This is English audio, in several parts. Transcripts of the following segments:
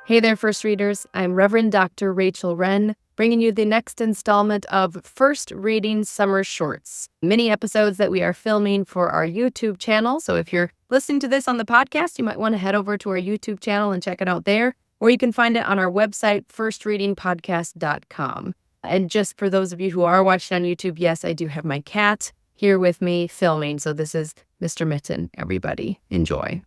Hey there, First Readers. I'm Reverend Dr. Rachel Wren, bringing you the next installment of First Reading Summer Shorts, mini episodes that we are filming for our YouTube channel. So if you're listening to this on the podcast, you might want to head over to our YouTube channel and check it out there, or you can find it on our website, firstreadingpodcast.com. And just for those of you who are watching on YouTube, yes, I do have my cat here with me filming. So this is Mr. Mitten, everybody. Enjoy.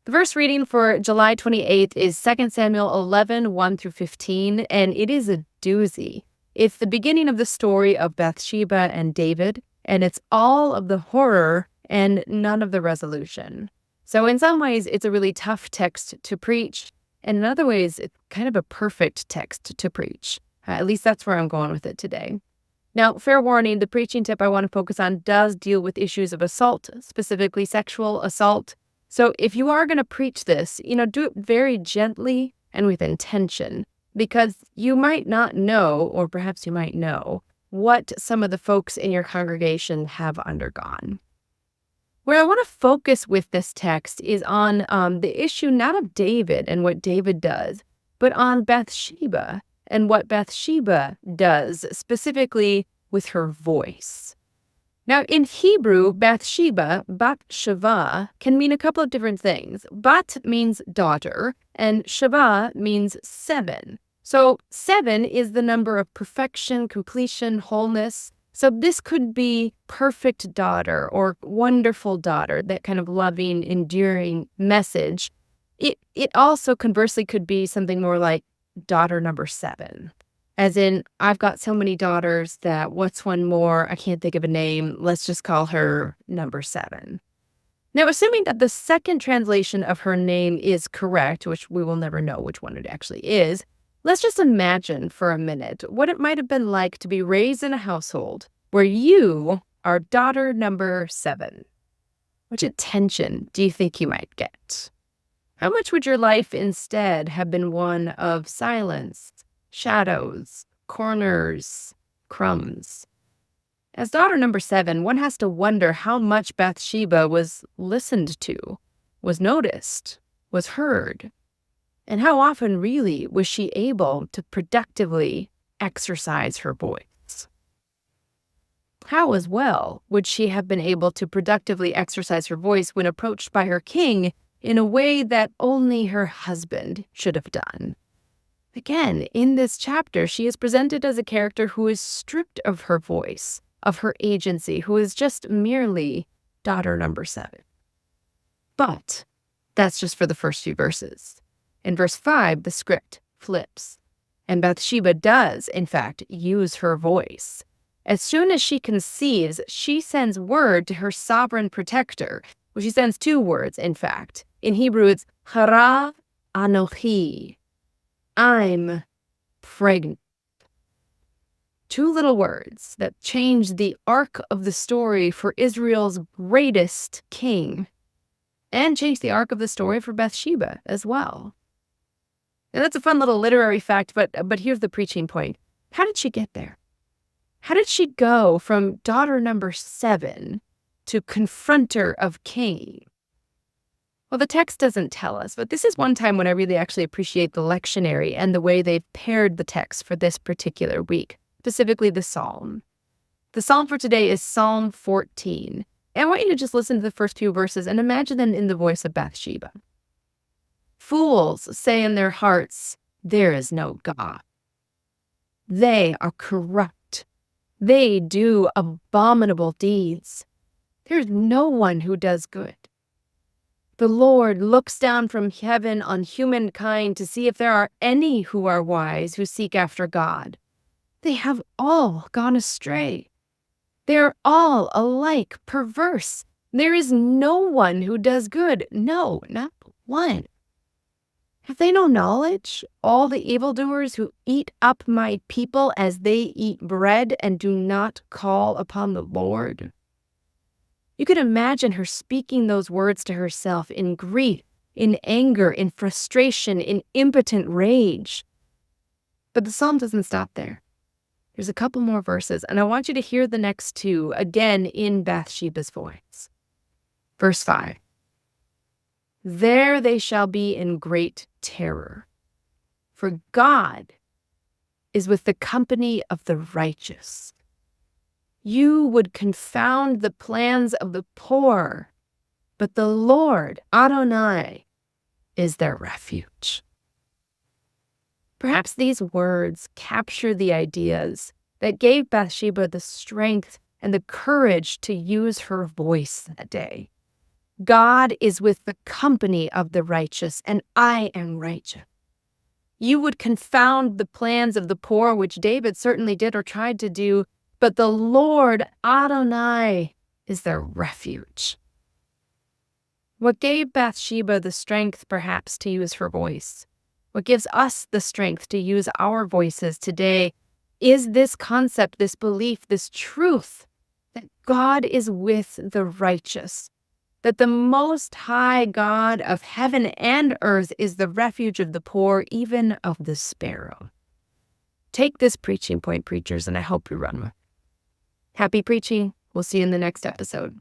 The first reading for July 28th is 2 Samuel 11, 1 through 15, and it is a doozy. It's the beginning of the story of Bathsheba and David, and it's all of the horror and none of the resolution. So in some ways, it's a really tough text to preach, and in other ways, it's kind of a perfect text to preach. At least that's where I'm going with it today. Now, fair warning, the preaching tip I want to focus on does deal with issues of assault, specifically sexual assault. So if you are going to preach this, do it very gently and with intention, because you might not know, or perhaps you might know, what some of the folks in your congregation have undergone. Where I want to focus with this text is on the issue not of David and what David does, but on Bathsheba and what Bathsheba does, specifically with her voice. Now, in Hebrew, Bathsheba, Bat Sheva, can mean a couple of different things. Bat means daughter, and Sheva means 7. So 7 is the number of perfection, completion, wholeness. So this could be perfect daughter or wonderful daughter, that kind of loving, endearing message. It also conversely could be something more like daughter number 7. As in, I've got so many daughters that what's one more? I can't think of a name. Let's just call her number 7. Now, assuming that the second translation of her name is correct, which we will never know which one it actually is, let's just imagine for a minute what it might have been like to be raised in a household where you are daughter number 7. Which attention do you think you might get? How much would your life instead have been one of silence, shadows, corners, crumbs? As daughter number 7, one has to wonder how much Bathsheba was listened to, was noticed, was heard, and how often really was she able to productively exercise her voice. How as well would she have been able to productively exercise her voice when approached by her king in a way that only her husband should have done? Again, in this chapter, she is presented as a character who is stripped of her voice, of her agency, who is just merely daughter number 7. But that's just for the first few verses. In verse 5, the script flips, and Bathsheba does, in fact, use her voice. As soon as she conceives, she sends word to her sovereign protector. Well, she sends 2 words, in fact. In Hebrew, it's Hara Anochi. I'm pregnant. 2 little words that change the arc of the story for Israel's greatest king and change the arc of the story for Bathsheba as well. And that's a fun little literary fact, but here's the preaching point. How did she get there? How did she go from daughter number 7 to confronter of king? Well, the text doesn't tell us, but this is one time when I really actually appreciate the lectionary and the way they've paired the text for this particular week, specifically the psalm. The psalm for today is Psalm 14. And I want you to just listen to the first few verses and imagine them in the voice of Bathsheba. Fools say in their hearts, there is no God. They are corrupt. They do abominable deeds. There's no one who does good. The Lord looks down from heaven on humankind to see if there are any who are wise, who seek after God. They have all gone astray. They are all alike perverse. There is no one who does good. No, not one. Have they no knowledge, all the evildoers who eat up my people as they eat bread and do not call upon the Lord? You could imagine her speaking those words to herself in grief, in anger, in frustration, in impotent rage. But the psalm doesn't stop there. There's a couple more verses, and I want you to hear the next 2 again in Bathsheba's voice. Verse 5. There they shall be in great terror. For God is with the company of the righteous. You would confound the plans of the poor, but the Lord, Adonai, is their refuge. Perhaps these words capture the ideas that gave Bathsheba the strength and the courage to use her voice that day. God is with the company of the righteous, and I am righteous. You would confound the plans of the poor, which David certainly did or tried to do, but the Lord, Adonai, is their refuge. What gave Bathsheba the strength, perhaps, to use her voice, what gives us the strength to use our voices today, is this concept, this belief, this truth that God is with the righteous, that the Most High God of heaven and earth is the refuge of the poor, even of the sparrow. Take this preaching point, preachers, and I hope you run with it. Happy preaching. We'll see you in the next episode.